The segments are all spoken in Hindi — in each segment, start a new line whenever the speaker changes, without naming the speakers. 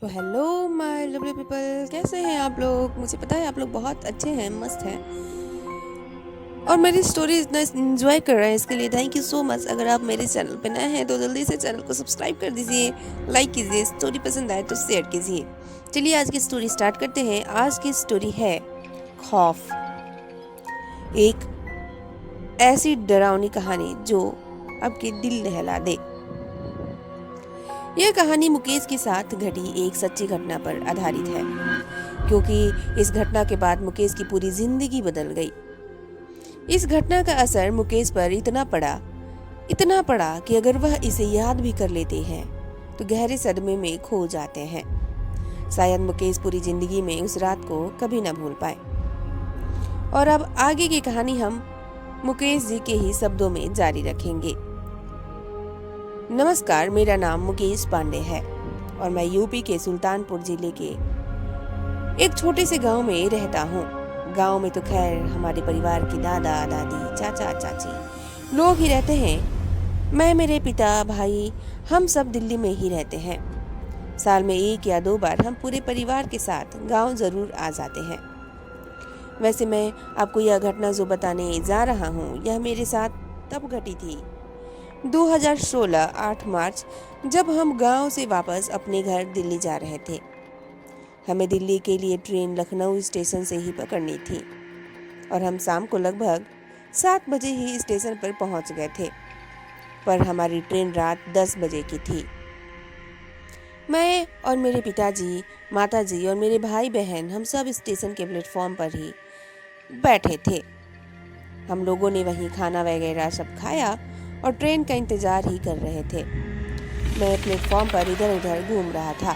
तो हेलो माय लवली पीपल, कैसे हैं आप लोग। मुझे पता है आप लोग बहुत अच्छे हैं, मस्त हैं और मेरी स्टोरी इतना एंजॉय कर रहे हैं। इसके लिए थैंक यू सो मच। अगर आप मेरे चैनल पे नए हैं तो जल्दी से चैनल को सब्सक्राइब कर दीजिए, लाइक कीजिए, स्टोरी पसंद आए तो शेयर कीजिए। चलिए आज की स्टोरी स्टार्ट करते हैं। आज की स्टोरी है खौफ, एक ऐसी डरावनी कहानी जो आपके दिल दहला दे। यह कहानी मुकेश के साथ घटी एक सच्ची घटना पर आधारित है, क्योंकि इस घटना के बाद मुकेश की पूरी जिंदगी बदल गई। इस घटना का असर मुकेश पर इतना पड़ा कि अगर वह इसे याद भी कर लेते हैं तो गहरे सदमे में खो जाते हैं। शायद मुकेश पूरी जिंदगी में उस रात को कभी न भूल पाए। और अब आगे की कहानी हम मुकेश जी के ही शब्दों में जारी रखेंगे। नमस्कार, मेरा नाम मुकेश पांडे है और मैं यूपी के सुल्तानपुर जिले के एक छोटे से गांव में रहता हूँ। गांव में तो खैर हमारे परिवार के दादा दादी, चाचा चाची लोग ही रहते हैं। मैं, मेरे पिता, भाई, हम सब दिल्ली में ही रहते हैं। साल में 1 या 2 बार हम पूरे परिवार के साथ गांव जरूर आ जाते हैं। वैसे मैं आपको यह घटना जो बताने जा रहा हूँ, यह मेरे साथ तब घटी थी 2016 8 मार्च, जब हम गांव से वापस अपने घर दिल्ली जा रहे थे। हमें दिल्ली के लिए ट्रेन लखनऊ स्टेशन से ही पकड़नी थी और हम शाम को लगभग 7 बजे ही स्टेशन पर पहुंच गए थे, पर हमारी ट्रेन रात 10 बजे की थी। मैं और मेरे पिताजी, माताजी और मेरे भाई बहन, हम सब स्टेशन के प्लेटफॉर्म पर ही बैठे थे। हम लोगों ने वहीं खाना वगैरह सब खाया और ट्रेन का इंतजार ही कर रहे थे। मैं प्लेटफॉर्म पर इधर उधर घूम रहा था।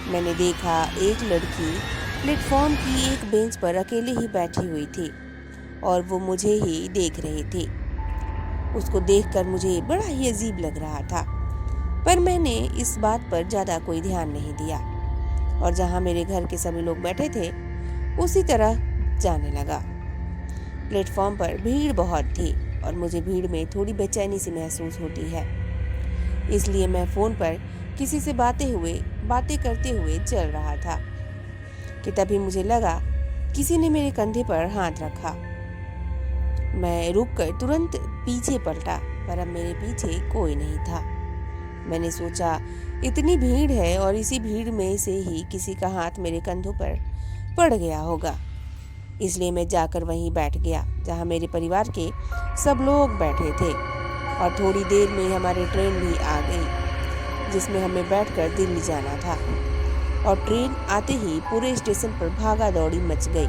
मैंने देखा एक लड़की प्लेटफॉर्म की एक बेंच पर अकेले ही बैठी हुई थी और वो मुझे ही देख रही थी। उसको देखकर मुझे बड़ा ही अजीब लग रहा था, पर मैंने इस बात पर ज्यादा कोई ध्यान नहीं दिया और जहां मेरे घर के सभी लोग बैठे थे उसी तरह जाने लगा। प्लेटफॉर्म पर भीड़ बहुत थी और मुझे भीड़ में थोड़ी बेचैनी सी महसूस होती है, इसलिए मैं फोन पर किसी से बातें करते हुए चल रहा था कि तभी मुझे लगा किसी ने मेरे कंधे पर हाथ रखा। मैं रुककर तुरंत पीछे पलटा, पर अब मेरे पीछे कोई नहीं था। मैंने सोचा इतनी भीड़ है और इसी भीड़ में से ही किसी का हाथ मेरे कंधों पर पड़ गया होगा, इसलिए मैं जाकर वहीं बैठ गया जहां मेरे परिवार के सब लोग बैठे थे। और थोड़ी देर में हमारी ट्रेन भी आ गई जिसमें हमें बैठकर दिल्ली जाना था। और ट्रेन आते ही पूरे स्टेशन पर भागा दौड़ी मच गई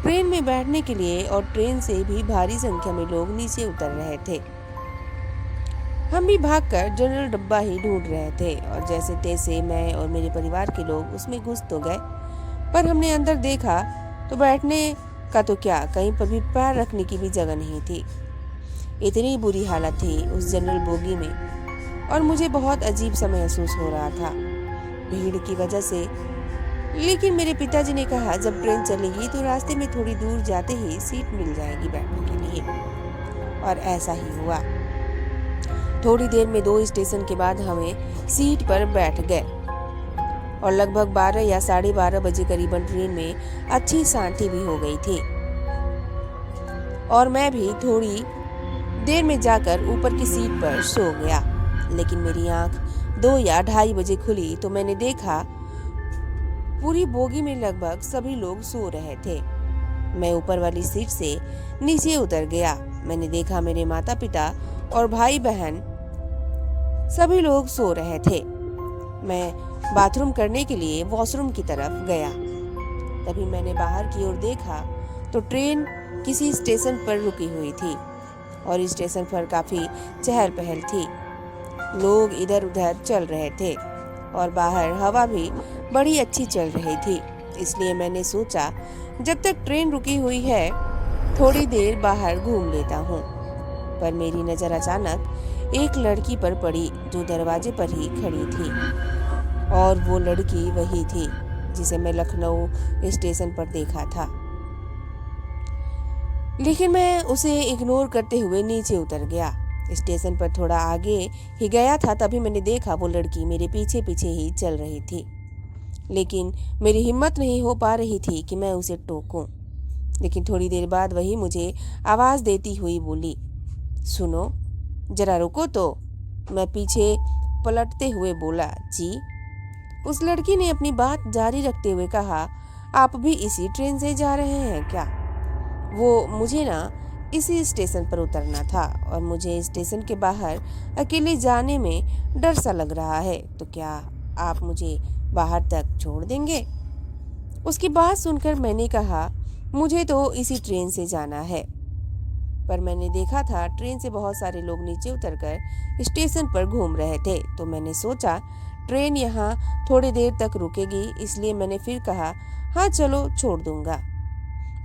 ट्रेन में बैठने के लिए, और ट्रेन से भी भारी संख्या में लोग नीचे उतर रहे थे। हम भी भागकर जनरल डब्बा ही ढूंढ रहे थे और जैसे तैसे मैं और मेरे परिवार के लोग उसमें घुस तो गए, पर हमने अंदर देखा तो बैठने का तो क्या, कहीं पर भी पैर रखने की भी जगह नहीं थी। इतनी बुरी हालत थी उस जनरल बोगी में और मुझे बहुत अजीब सा महसूस हो रहा था भीड़ की वजह से। लेकिन मेरे पिताजी ने कहा जब ट्रेन चलेगी तो रास्ते में थोड़ी दूर जाते ही सीट मिल जाएगी बैठने के लिए, और ऐसा ही हुआ। थोड़ी देर में 2 स्टेशन के बाद हमें सीट पर बैठ गए और लगभग 12 या 12:30 बजे करीबन ट्रेन में अच्छी शांति भी हो गई थी और मैं भी थोड़ी देर में जाकर ऊपर की सीट पर सो गया। लेकिन मेरी आंख 2 या 2:30 बजे खुली तो मैंने देखा पूरी बोगी में लगभग सभी लोग सो रहे थे। मैं ऊपर वाली सीट से नीचे उतर गया। मैंने देखा मेरे माता पिता और भाई बहन सभी लोग सो रहे थे। मैं बाथरूम करने के लिए वॉशरूम की तरफ गया। तभी मैंने बाहर की ओर देखा तो ट्रेन किसी स्टेशन पर रुकी हुई थी और इस स्टेशन पर काफी चहल पहल थी। लोग इधर उधर चल रहे थे और बाहर हवा भी बड़ी अच्छी चल रही थी, इसलिए मैंने सोचा जब तक ट्रेन रुकी हुई है थोड़ी देर बाहर घूम लेता हूँ। पर मेरी नजर अचानक एक लड़की पर पड़ी जो दरवाजे पर ही खड़ी थी, और वो लड़की वही थी जिसे मैं लखनऊ स्टेशन पर देखा था। लेकिन मैं उसे इग्नोर करते हुए नीचे उतर गया। स्टेशन पर थोड़ा आगे ही गया था, तभी मैंने देखा वो लड़की मेरे पीछे पीछे ही चल रही थी। लेकिन मेरी हिम्मत नहीं हो पा रही थी कि मैं उसे टोकूं। लेकिन थोड़ी देर बाद वही मुझे आवाज़ देती हुई बोली, सुनो जरा रुको तो। मैं पीछे पलटते हुए बोला, जी। उस लड़की ने अपनी बात जारी रखते हुए कहा, आप भी इसी ट्रेन से जा रहे हैं क्या? वो मुझे ना इसी स्टेशन पर उतरना था और मुझे स्टेशन के बाहर अकेले जाने में डर सा लग रहा है, तो क्या आप मुझे बाहर तक छोड़ देंगे? उसकी बात सुनकर मैंने कहा, मुझे तो इसी ट्रेन से जाना है। पर मैंने देखा था ट्रेन से बहुत सारे लोग नीचे उतरकर स्टेशन पर घूम रहे थे, तो मैंने सोचा ट्रेन यहाँ थोड़ी देर तक रुकेगी, इसलिए मैंने फिर कहा, हाँ चलो छोड़ दूंगा।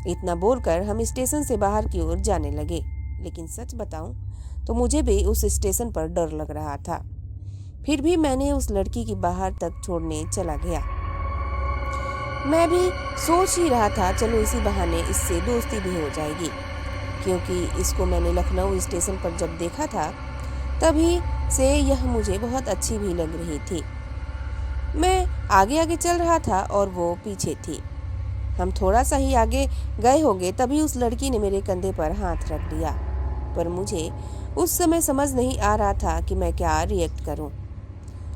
इतना बोलकर हम स्टेशन से बाहर की ओर जाने लगे। लेकिन सच बताऊं तो मुझे भी उस स्टेशन पर डर लग रहा था। फिर भी मैंने उस लड़की की बाहर तक छोड़ने चला गया। मैं भी सोच ही रहा था, चलो इसी बहाने इससे दोस्ती भी हो जाएगी, क्योंकि इसको मैंने लखनऊ स्टेशन पर जब देखा था तभी से यह मुझे बहुत अच्छी भी लग रही थी। मैं आगे आगे चल रहा था और वो पीछे थी। हम थोड़ा सा ही आगे गए होंगे तभी उस लड़की ने मेरे कंधे पर हाथ रख दिया, पर मुझे उस समय समझ नहीं आ रहा था कि मैं क्या रिएक्ट करूं।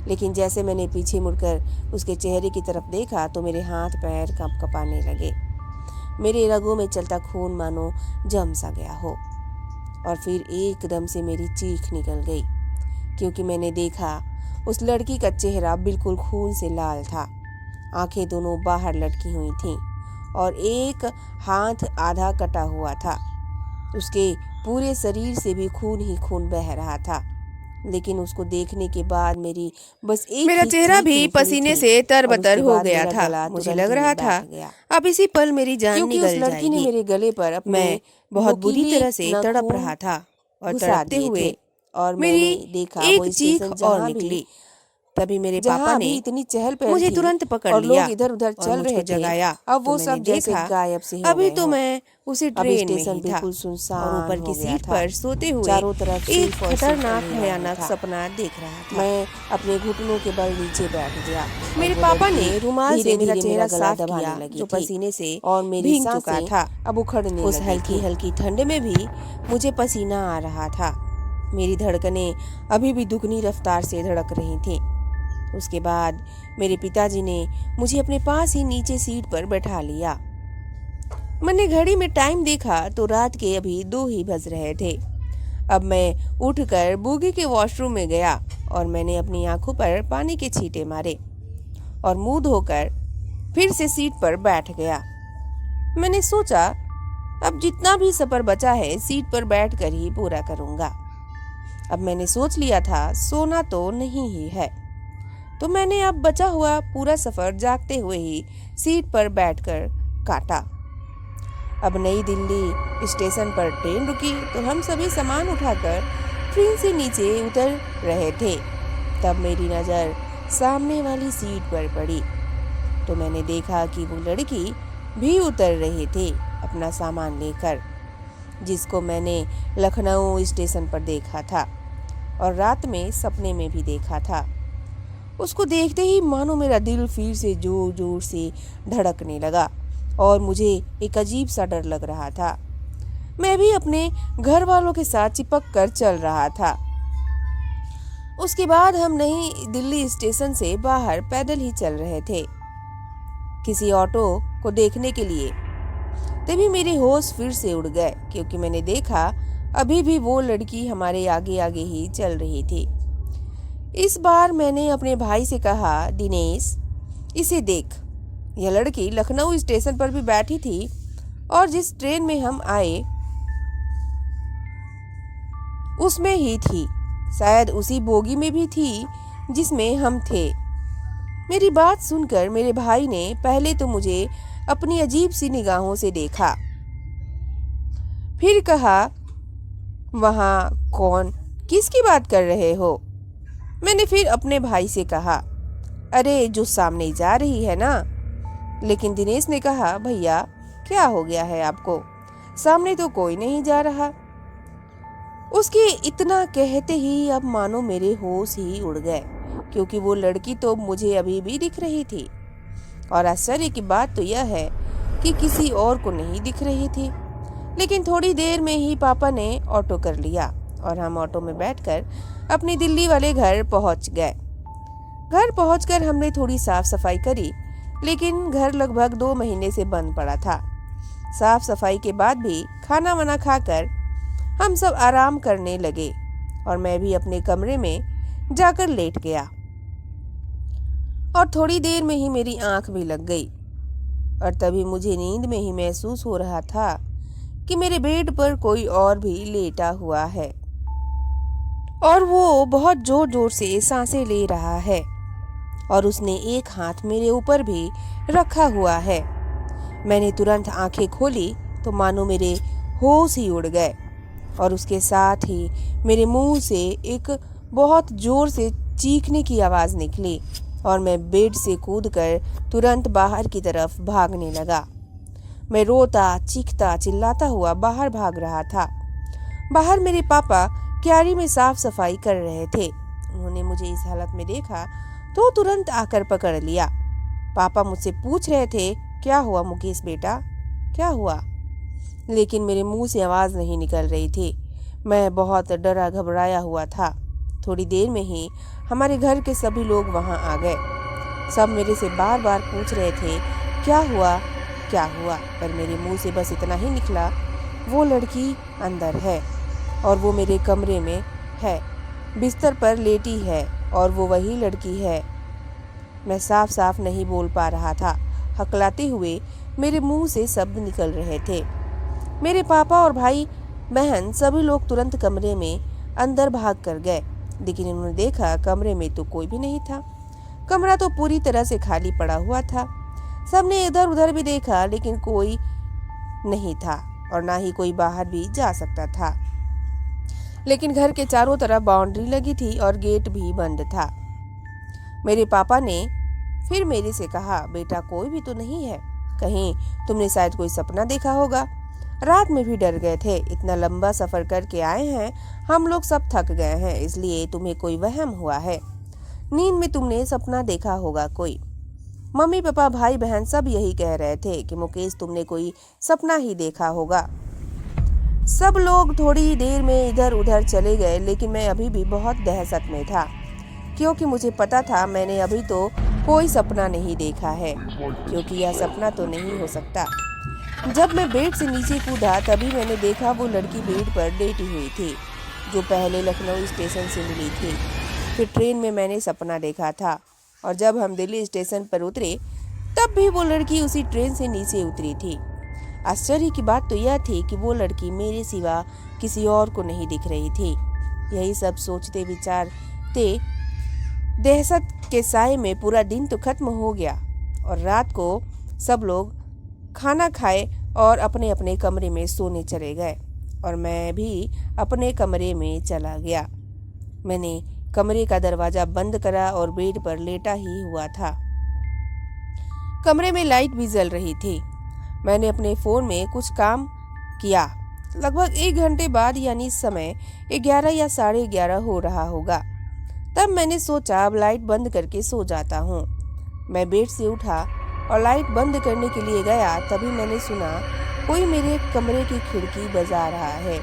लेकिन जैसे मैंने पीछे मुड़कर उसके चेहरे की तरफ देखा तो मेरे हाथ पैर कंपकपाने लगे। मेरे रगों में चलता खून मानो जम सा गया हो। और फिर एकदम से मेरी चीख निकल गई, क्योंकि मैंने देखा उस लड़की का चेहरा बिल्कुल खून से लाल था। आंखें दोनों बाहर लटकी हुई थीं और एक हाथ आधा कटा हुआ था। उसके पूरे शरीर से भी खून ही खून बह रहा था। लेकिन उसको देखने के बाद मेरी बस एक
मेरा
ही
चेहरा
चीख
भी
निकली
पसीने
थी
से
और
तरबतर
उसके
हो
बाद
गया
मेरा
था।
गला
मुझे
तुरंत
लग
ही
रहा था
बैठ गया,
अब इसी पल मेरी जान
क्योंकि उस
निकल
लड़की ने
जाएगी।
मेरे गले पर अपने
मैं बहुत बुरी
नुकीले
तरह से तड़प
नाखून
रहा था और
घुसा
तड़पते
दिए
हुए
थे। और
मेरी
मैंने देखा वो
एक चीख
स्टेशन
और निकली। तभी मेरे पापा
जहां
ने
अभी इतनी चहल पहल
मुझे
थी
तुरंत पकड़
और
लिया
लोग इधर उधर
और
चल
मुझको
रहे थे,
जगाया।
अब
तो
वो
मैंने
सब जैसे
देखा
गायब से हो
अभी
गए
तो
हो।
मैं उसी
अब
ट्रेन में
स्टेशन
ही था
बिल्कुल
और
सुनसान
ऊपर
हो
की
गया
सीट
था।
पर सोते हुए
चारों तरफ
एक
सिर्फ और सिर्फ
खतरनाक
अंधेरा ही
भयानक
था।
सपना देख रहा था।
मैं अपने घुटनों के बल नीचे बैठ गया और
मेरे
वो
पापा
लड़की
ने रुमाल से
धीरे
मेरा
धीरे
चेहरा
मेरा गला
साफ
दबाने
किया,
लगी
जो
थी
पसीने से
और मेरी
भीग चुका
सांसें
था।
अब उखड़ने
उस
लगी
हल्की
थी।
हल्की ठंड में भी मुझे पसीना आ रहा था। मेरी धड़कनें अभी भी दुगनी रफ्तार से धड़क रही थीं। उसके बाद मेरे पिताजी ने मुझे अपने पास ही नीचे सीट पर बैठा लिया। मैंने घड़ी में टाइम देखा तो रात के अभी 2 ही बज रहे थे। अब मैं उठकर बूगी के वॉशरूम में गया और मैंने अपनी आंखों पर पानी के छींटे मारे और मुंह धोकर फिर से सीट पर बैठ गया। मैंने सोचा अब जितना भी सफर बचा है सीट पर बैठकर ही पूरा करूंगा। अब मैंने सोच लिया था सोना तो नहीं ही है, तो मैंने अब बचा हुआ पूरा सफर जागते हुए ही सीट पर बैठकर काटा। अब नई दिल्ली स्टेशन पर ट्रेन रुकी तो हम सभी सामान उठाकर ट्रेन से नीचे उतर रहे थे। तब मेरी नज़र सामने वाली सीट पर पड़ी तो मैंने देखा कि वो लड़की भी उतर रही थी अपना सामान लेकर, जिसको मैंने लखनऊ स्टेशन पर देखा था और रात में सपने में भी देखा था। उसको देखते ही मानो मेरा दिल फिर से जोर जोर से धड़कने लगा और मुझे एक अजीब सा डर लग रहा था। मैं भी अपने घर वालों के साथ चिपक कर चल रहा था। उसके बाद हम नई दिल्ली स्टेशन से बाहर पैदल ही चल रहे थे किसी ऑटो को देखने के लिए। तभी मेरे होश फिर से उड़ गए, क्योंकि मैंने देखा अभी भी वो लड़की हमारे आगे आगे ही चल रही थी। इस बार मैंने अपने भाई से कहा, दिनेश इसे देख, यह लड़की लखनऊ स्टेशन पर भी बैठी थी और जिस ट्रेन में हम आए उसमें ही थी, शायद उसी बोगी में भी थी जिसमें हम थे। मेरी बात सुनकर मेरे भाई ने पहले तो मुझे अपनी अजीब सी निगाहों से देखा, फिर कहा, वहां कौन किसकी बात कर रहे हो? मैंने फिर अपने भाई से कहा, अरे जो सामने जा रही है ना। लेकिन दिनेश ने कहा, भैया क्या हो गया है आपको, सामने तो कोई नहीं जा रहा। उसके इतना कहते ही अब मानो मेरे होश ही उड़ गए, क्योंकि वो लड़की तो मुझे अभी भी दिख रही थी। और आश्चर्य की बात तो यह है कि किसी और को नहीं दिख रही थी। लेकिन थोड़ी देर में ही पापा ने ऑटो कर लिया और हम ऑटो में बैठकर अपनी दिल्ली वाले घर पहुंच गए। घर पहुंचकर हमने थोड़ी साफ सफाई करी, लेकिन घर लगभग 2 महीने से बंद पड़ा था। साफ सफाई के बाद भी खाना वाना खाकर हम सब आराम करने लगे और मैं भी अपने कमरे में जाकर लेट गया। और थोड़ी देर में ही मेरी आंख भी लग गई और तभी मुझे नींद में ही महसूस हो रहा था कि मेरे बेड पर कोई और भी लेटा हुआ है और वो बहुत जोर जोर से सांसें ले रहा है और उसने एक हाथ मेरे ऊपर भी रखा हुआ है। मैंने तुरंत आंखें खोली तो मानो मेरे होश ही उड़ गए और उसके साथ ही मेरे मुंह से एक बहुत जोर से चीखने की आवाज़ निकली और मैं बेड से कूदकर तुरंत बाहर की तरफ भागने लगा। मैं रोता चीखता चिल्लाता हुआ बाहर भाग रहा था। बाहर मेरे पापा क्यारी में साफ सफाई कर रहे थे। उन्होंने मुझे इस हालत में देखा तो तुरंत आकर पकड़ लिया। पापा मुझसे पूछ रहे थे, क्या हुआ मुकेश बेटा, क्या हुआ? लेकिन मेरे मुंह से आवाज़ नहीं निकल रही थी। मैं बहुत डरा घबराया हुआ था। थोड़ी देर में ही हमारे घर के सभी लोग वहां आ गए। सब मेरे से बार बार पूछ रहे थे, क्या हुआ क्या हुआ, पर मेरे मुंह से बस इतना ही निकला, वो लड़की अंदर है और वो मेरे कमरे में है, बिस्तर पर लेटी है और वो वही लड़की है। मैं साफ साफ नहीं बोल पा रहा था। हकलाते हुए मेरे मुंह से शब्द निकल रहे थे। मेरे पापा और भाई बहन सभी लोग तुरंत कमरे में अंदर भाग कर गए, लेकिन उन्होंने देखा कमरे में तो कोई भी नहीं था। कमरा तो पूरी तरह से खाली पड़ा हुआ था। सबने इधर उधर भी देखा, लेकिन कोई नहीं था और ना ही कोई बाहर भी जा सकता था। लेकिन घर के चारों तरफ बाउंड्री लगी थी और गेट भी बंद था। मेरे पापा ने फिर मेरे से कहा, बेटा कोई भी तो नहीं है, कहीं तुमने शायद कोई सपना देखा होगा। रात में भी डर गए थे, इतना लंबा सफर करके आए हैं, हम लोग सब थक गए हैं, इसलिए तुम्हें कोई वहम हुआ है। नींद में तुमने सपना देखा होगा कोई। मम्मी पापा भाई बहन सब यही कह रहे थे कि मुकेश तुमने कोई सपना ही देखा होगा। सब लोग थोड़ी देर में इधर उधर चले गए, लेकिन मैं अभी भी बहुत दहशत में था, क्योंकि मुझे पता था मैंने अभी तो कोई सपना नहीं देखा है, क्योंकि यह सपना तो नहीं हो सकता। जब मैं बेड से नीचे कूदा तभी मैंने देखा वो लड़की बेड पर लेटी हुई थी, जो पहले लखनऊ स्टेशन से मिली थी। फिर ट्रेन में मैंने सपना देखा था और जब हम दिल्ली स्टेशन पर उतरे तब भी वो लड़की उसी ट्रेन से नीचे उतरी थी। आश्चर्य की बात तो यह थी कि वो लड़की मेरे सिवा किसी और को नहीं दिख रही थी। यही सब सोचते विचारते दहशत के साए में पूरा दिन तो खत्म हो गया और रात को सब लोग खाना खाए और अपने अपने कमरे में सोने चले गए और मैं भी अपने कमरे में चला गया। मैंने कमरे का दरवाजा बंद करा और बेड पर लेटा ही हुआ था। कमरे में लाइट भी जल रही थी। मैंने अपने फोन में कुछ काम किया। लगभग 1 घंटे बाद, यानी समय 11 या 11:30 हो रहा होगा, तब मैंने सोचा अब लाइट बंद करके सो जाता हूँ। मैं बेड से उठा और लाइट बंद करने के लिए गया, तभी मैंने सुना कोई मेरे कमरे की खिड़की बजा रहा है।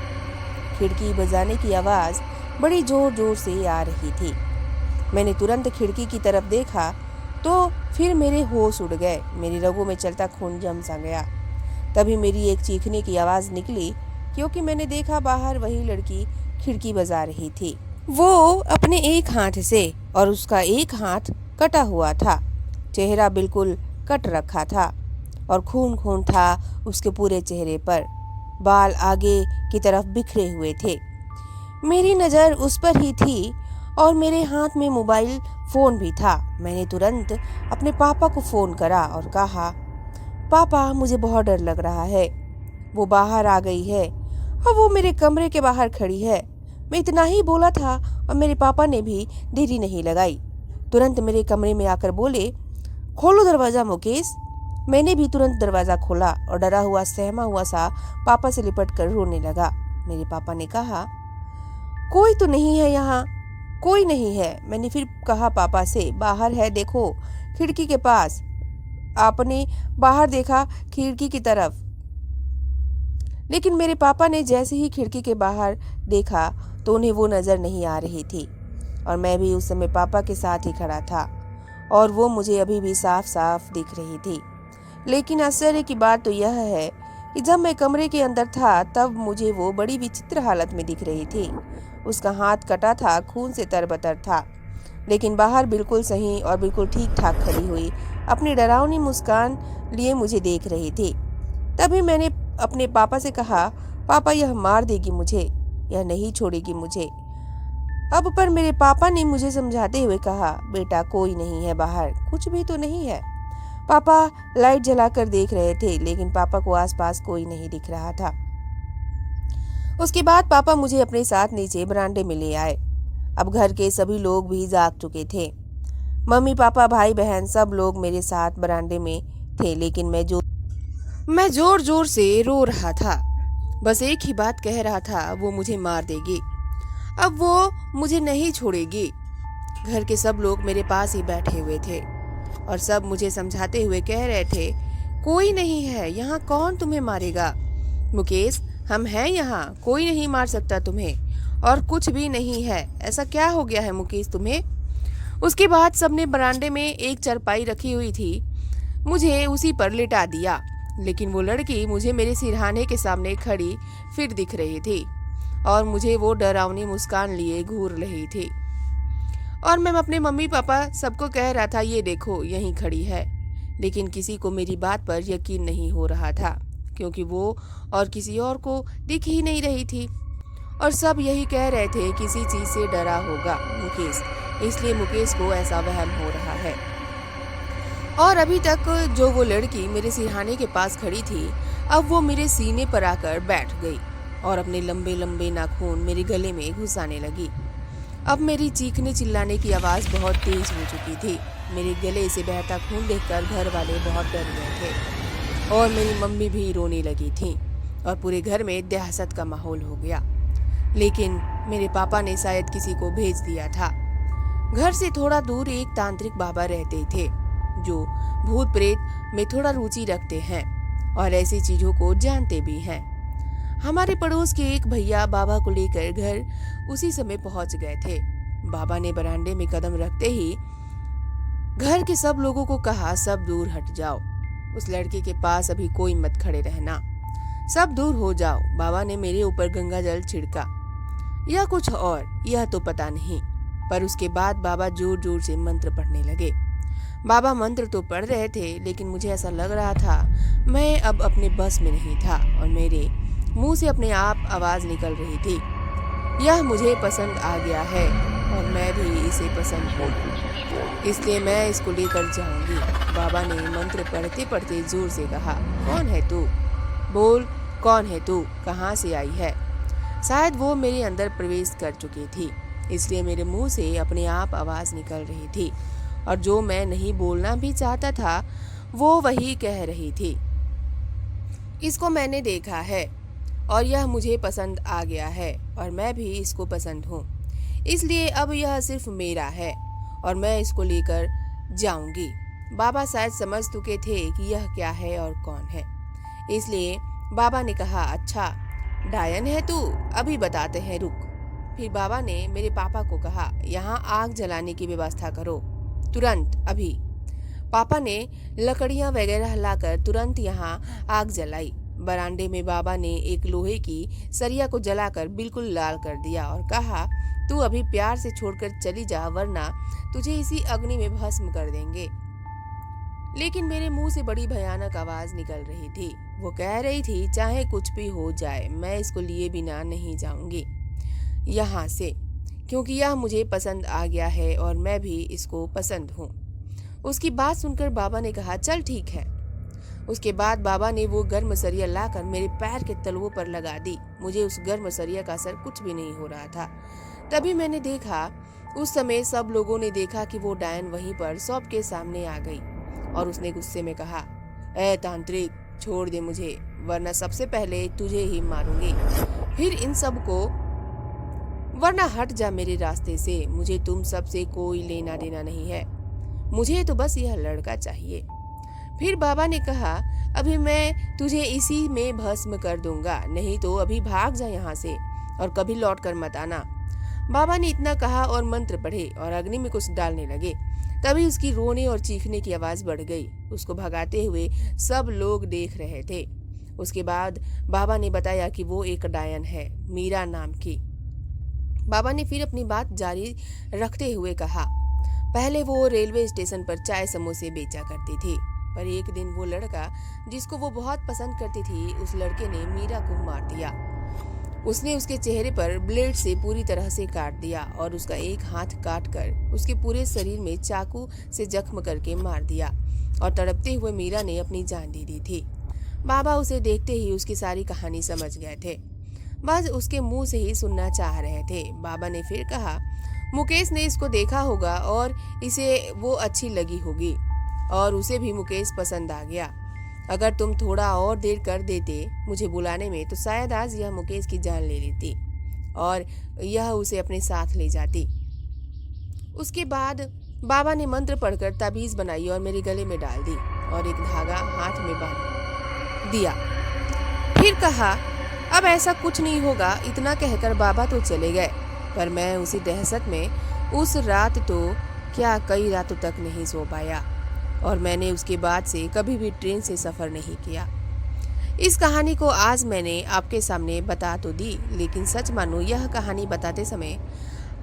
खिड़की बजाने की आवाज़ बड़ी जोर जोर से आ रही थी। मैंने तुरंत खिड़की की तरफ देखा तो फिर मेरे होश उड़ गए, मेरी रगों में चलता खून जम सा गया। तभी मेरी एक चीखने की आवाज़ निकली, क्योंकि मैंने देखा बाहर वही लड़की खिड़की बजा रही थी। वो अपने एक हाथ से, और उसका एक हाथ कटा हुआ था, चेहरा बिल्कुल कट रखा था और खून खून था उसके पूरे चेहरे पर। बाल आगे की तरफ बिखरे हुए थे। मेरी नज़र उस पर ही थी और मेरे हाथ में मोबाइल फ़ोन भी था। मैंने तुरंत अपने पापा को फ़ोन करा और कहा, पापा मुझे बहुत डर लग रहा है, वो बाहर आ गई है और वो मेरे कमरे के बाहर खड़ी है। मैं इतना ही बोला था और मेरे पापा ने भी देरी नहीं लगाई, तुरंत मेरे कमरे में आकर बोले, खोलो दरवाज़ा मुकेश। मैंने भी तुरंत दरवाज़ा खोला और डरा हुआ सहमा हुआ सा पापा से लिपट कर रोने लगा। मेरे पापा ने कहा, कोई तो नहीं है यहाँ, कोई नहीं है। मैंने फिर कहा पापा से, बाहर है देखो, खिड़की के पास। आपने बाहर देखा खिड़की की तरफ, लेकिन मेरे पापा ने जैसे ही खिड़की के बाहर देखा तो उन्हें वो नज़र नहीं आ रही थी। और मैं भी उस समय पापा के साथ ही खड़ा था और वो मुझे अभी भी साफ साफ दिख रही थी। लेकिन आश्चर्य की बात तो यह है कि जब मैं कमरे के अंदर था तब मुझे वो बड़ी विचित्र हालत में दिख रही थी। उसका हाथ कटा था, खून से तरबतर था, लेकिन बाहर बिल्कुल सही और बिल्कुल ठीक ठाक खड़ी हुई अपनी डरावनी मुस्कान लिए मुझे देख रही थी। तभी मैंने अपने पापा से कहा, पापा यह मार देगी मुझे, यह नहीं छोड़ेगी मुझे। अब पर मेरे पापा ने मुझे समझाते हुए कहा, बेटा कोई नहीं है बाहर, कुछ भी तो नहीं है। पापा लाइट जलाकर देख रहे थे, लेकिन पापा को आसपास कोई नहीं दिख रहा था। उसके बाद पापा मुझे अपने साथ नीचे बरामदे में ले आए। अब घर के सभी लोग भी जाग चुके थे। मम्मी पापा भाई बहन सब लोग मेरे साथ बरामदे में थे, लेकिन मैं जोर जोर से रो रहा था। बस एक ही बात कह रहा था, वो मुझे मार देगी, अब वो मुझे नहीं छोड़ेगी। घर के सब लोग मेरे पास ही बैठे हुए थे और सब मुझे समझाते हुए कह रहे थे, कोई नहीं है यहाँ, कौन तुम्हें मारेगा? मुकेश, हम हैं यहाँ, कोई नहीं मार सकता तुम्हें, और कुछ भी नहीं है। ऐसा क्या हो गया है मुकेश तुम्हें? उसके बाद सबने बरामदे में एक चारपाई रखी हुई थी, मुझे उसी पर लिटा दिया। लेकिन वो लड़की मुझे मेरे सिरहाने के सामने खड़ी फिर दिख रही थी और मुझे वो डरावनी मुस्कान लिए घूर रही थी। और मैं अपने मम्मी पापा सबको कह रहा था, ये देखो यहीं खड़ी है। लेकिन किसी को मेरी बात पर यकीन नहीं हो रहा था, क्योंकि वो और किसी और को दिख ही नहीं रही थी। और सब यही कह रहे थे, किसी चीज से डरा होगा मुकेश, इसलिए मुकेश को ऐसा वहम हो रहा है। और अभी तक जो वो लड़की मेरे सिरहाने के पास खड़ी थी, अब वो मेरे सीने पर आकर बैठ गई और अपने लंबे लंबे नाखून मेरे गले में घुसाने लगी। अब मेरी चीखने चिल्लाने की आवाज़ बहुत तेज हो चुकी थी। मेरे गले से बहता खून देखकर घर वाले बहुत डर गए थे और मेरी मम्मी भी रोने लगी थी और पूरे घर में दहशत का माहौल हो गया। लेकिन मेरे पापा ने शायद किसी को भेज दिया था। घर से थोड़ा दूर एक तांत्रिक बाबा रहते थे जो भूत प्रेत में थोड़ा रुचि रखते हैं और ऐसी चीजों को जानते भी हैं। हमारे पड़ोस के एक भैया बाबा को लेकर घर उसी समय पहुंच गए थे। बाबा ने बरामदे में कदम रखते ही घर के सब लोगों को कहा, सब दूर हट जाओ, उस लड़के के पास अभी कोई मत खड़े रहना, सब दूर हो जाओ। बाबा ने मेरे ऊपर गंगा जल छिड़का या कुछ और, यह तो पता नहीं, पर उसके बाद बाबा जोर जोर से मंत्र पढ़ने लगे। बाबा मंत्र तो पढ़ रहे थे, लेकिन मुझे ऐसा लग रहा था मैं अब अपने बस में नहीं था और मेरे मुंह से अपने आप आवाज निकल रही थी, यह मुझे पसंद आ गया है और मैं भी इसे पसंद हूँ, इसलिए मैं इसको लेकर जाऊंगी। बाबा ने मंत्र पढ़ते पढ़ते जोर से कहा, कौन है तू? बोल, कौन है तू? कहाँ से आई है? शायद वो मेरे अंदर प्रवेश कर चुकी थी, इसलिए मेरे मुंह से अपने आप आवाज निकल रही थी और जो मैं नहीं बोलना भी चाहता था वो वही कह रही थी। इसको मैंने देखा है और यह मुझे पसंद आ गया है और मैं भी इसको पसंद हूँ, इसलिए अब यह सिर्फ मेरा है और मैं इसको लेकर जाऊंगी। बाबा शायद समझ चुके थे कि यह क्या है और कौन है, इसलिए बाबा ने कहा, अच्छा डायन है तू, अभी बताते हैं, रुक। फिर बाबा ने मेरे पापा को कहा, यहाँ आग जलाने की व्यवस्था करो तुरंत, अभी। पापा ने लकड़ियां वगैरह लाकर तुरंत यहाँ आग जलाई। बरामदे में बाबा ने एक लोहे की सरिया को जलाकर बिल्कुल लाल कर दिया और कहा, तू अभी प्यार से छोड़कर चली जा, वरना तुझे इसी अग्नि में भस्म कर देंगे। लेकिन मेरे मुंह से बड़ी भयानक आवाज निकल रही थी। वो कह रही थी, चाहे कुछ भी हो जाए मैं इसको लिए बिना नहीं जाऊंगी यहाँ से, क्योंकि यह मुझे पसंद आ गया है और मैं भी इसको पसंद हूँ। उसकी बात सुनकर बाबा ने कहा, चल ठीक है। उसके बाद बाबा ने वो गर्म सरिया लाकर मेरे पैर के तलवों पर लगा दी। मुझे उस गर्म सरिया का असर कुछ भी नहीं हो रहा था। तभी मैंने देखा, उस समय सब लोगों ने देखा कि वो डायन वहीं पर सबके सामने आ गई और उसने गुस्से में कहा, ए तांत्रिक, छोड़ दे मुझे, वरना सबसे पहले तुझे ही मारूंगी। फिर इन सब को वरना हट जा मेरे रास्ते से, मुझे तुम सबसे कोई लेना देना नहीं है, मुझे तो बस यह लड़का चाहिए। फिर बाबा ने कहा, अभी मैं तुझे इसी में भस्म कर दूंगा, नहीं तो अभी भाग जा यहाँ से और कभी लौट कर मत आना। बाबा ने इतना कहा और मंत्र पढ़े और अग्नि में कुछ डालने लगे। तभी उसकी रोने और चीखने की आवाज बढ़ गई। उसको भगाते हुए सब लोग देख रहे थे। उसके बाद बाबा ने बताया कि वो एक डायन है, मीरा नाम की। बाबा ने फिर अपनी बात जारी रखते हुए कहा, पहले वो रेलवे स्टेशन पर चाय समोसे बेचा करती थी, पर एक दिन वो लड़का जिसको वो बहुत पसंद करती थी, उस लड़के ने मीरा को मार दिया। उसने उसके चेहरे पर ब्लेड से पूरी तरह से काट दिया और उसका एक हाथ काट कर उसके पूरे शरीर में चाकू से जख्म करके मार दिया और तड़पते हुए मीरा ने अपनी जान दे दी थी। बाबा उसे देखते ही उसकी सारी कहानी समझ गए थे, बस उसके मुंह से ही सुनना चाह रहे थे। बाबा ने फिर कहा, मुकेश ने इसको देखा होगा और इसे वो अच्छी लगी होगी और उसे भी मुकेश पसंद आ गया। अगर तुम थोड़ा और देर कर देते मुझे बुलाने में, तो शायद आज यह मुकेश की जान ले लेती और यह उसे अपने साथ ले जाती। उसके बाद बाबा ने मंत्र पढ़कर ताबीज बनाई और मेरे गले में डाल दी और एक धागा हाथ में बांध दिया। फिर कहा, अब ऐसा कुछ नहीं होगा। इतना कहकर बाबा तो चले गए, पर मैं उसी दहशत में उस रात तो क्या कई रातों तक नहीं सो पाया और मैंने उसके बाद से कभी भी ट्रेन से सफ़र नहीं किया। इस कहानी को आज मैंने आपके सामने बता तो दी, लेकिन सच मानो यह कहानी बताते समय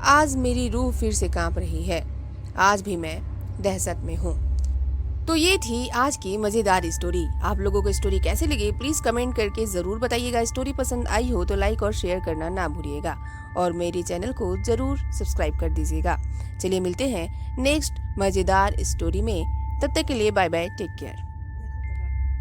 आज मेरी रूह फिर से कांप रही है। आज भी मैं दहशत में हूँ। तो ये थी आज की मज़ेदार स्टोरी। आप लोगों को स्टोरी कैसे लगी प्लीज़ कमेंट करके ज़रूर बताइएगा। स्टोरी पसंद आई हो तो लाइक और शेयर करना ना भूलिएगा और मेरे चैनल को ज़रूर सब्सक्राइब कर दीजिएगा। चलिए मिलते हैं नेक्स्ट मज़ेदार स्टोरी में, तब तक के लिए बाय बाय, टेक केयर।